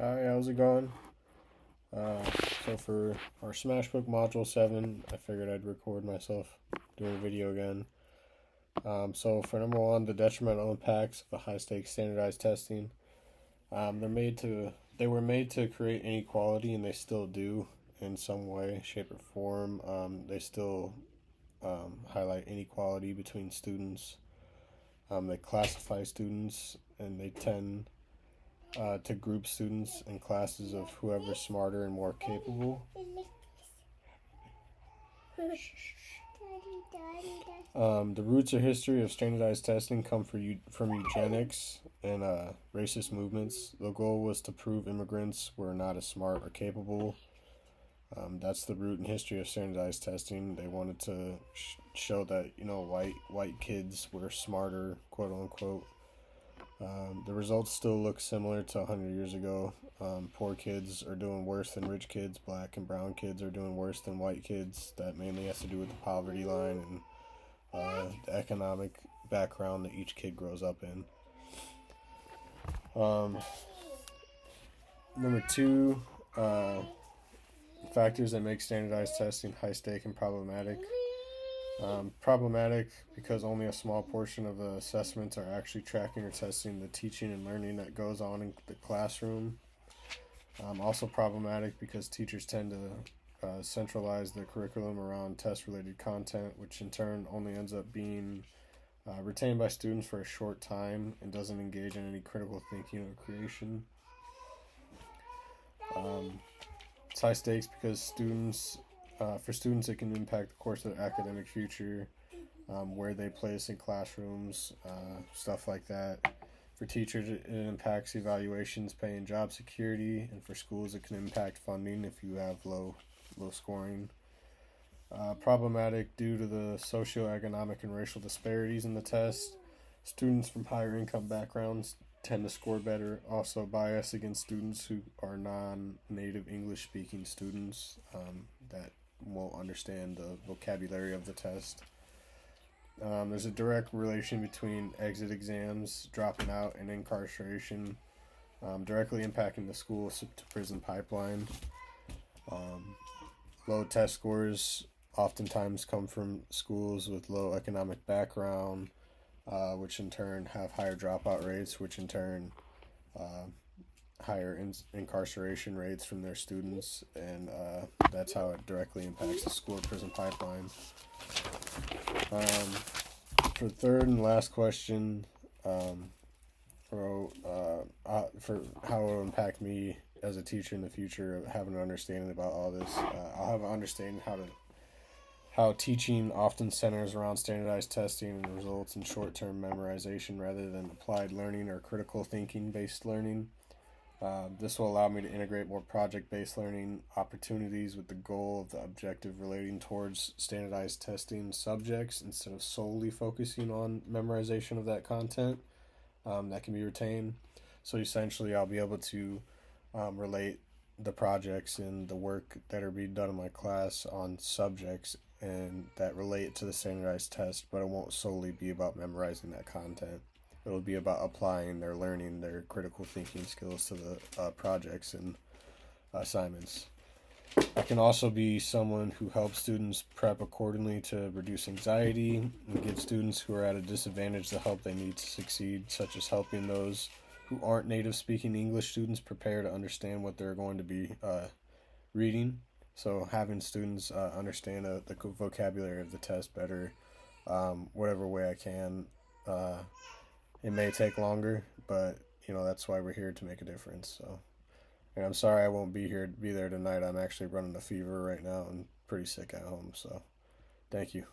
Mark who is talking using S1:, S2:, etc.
S1: Hi, how's it going? Uh, so for our Smashbook Module 7, I figured I'd record myself doing a video again. So for number one, the detrimental impacts of high-stakes standardized testing. They were made to create inequality, and they still do in some way, shape, or form. They still highlight inequality between students. They classify students, and they tend to group students in classes of whoever's smarter and more capable. The roots or history of standardized testing come from eugenics and racist movements. The goal was to prove immigrants were not as smart or capable. That's the root and history of standardized testing. They wanted to show that white kids were smarter, quote unquote. The results still look similar to 100 years ago. Poor kids are doing worse than rich kids. Black and brown kids are doing worse than white kids. That mainly has to do with the poverty line and the economic background that each kid grows up in. Number two, factors that make standardized testing high stake and problematic. Problematic because only a small portion of the assessments are actually tracking or testing the teaching and learning that goes on in the classroom. Also problematic because teachers tend to centralize their curriculum around test-related content, which in turn only ends up being retained by students for a short time and doesn't engage in any critical thinking or creation. It's high stakes because for students, it can impact the course of their academic future, where they place in classrooms, stuff like that. For teachers, it impacts evaluations, pay, and job security, and for schools, it can impact funding if you have low scoring. Problematic due to the socioeconomic and racial disparities in the test. Students from higher income backgrounds tend to score better. Also, bias against students who are non-native English speaking students that won't understand the vocabulary of the test. There's a direct relation between exit exams, dropping out, and incarceration, directly impacting the school to prison pipeline. Low test scores oftentimes come from schools with low economic background, which in turn have higher dropout rates, which in turn higher incarceration rates from their students, and that's how it directly impacts the school prison pipeline. For the third and last question, for how it will impact me as a teacher in the future, of having an understanding about all this, I'll have an understanding how teaching often centers around standardized testing and results in short-term memorization rather than applied learning or critical thinking based learning. This will allow me to integrate more project-based learning opportunities with the goal of the objective relating towards standardized testing subjects instead of solely focusing on memorization of that content that can be retained. So essentially, I'll be able to relate the projects and the work that are being done in my class on subjects and that relate to the standardized test, but it won't solely be about memorizing that content. It'll be about applying their learning, their critical thinking skills to the projects and assignments. I can also be someone who helps students prep accordingly to reduce anxiety and give students who are at a disadvantage the help they need to succeed, such as helping those who aren't native speaking English students prepare to understand what they're going to be reading. So having students understand the vocabulary of the test better, whatever way I can. It may take longer, but that's why we're here, to make a difference. So, and I'm sorry I won't be there tonight. I'm actually running a fever right now and pretty sick at home. So, thank you.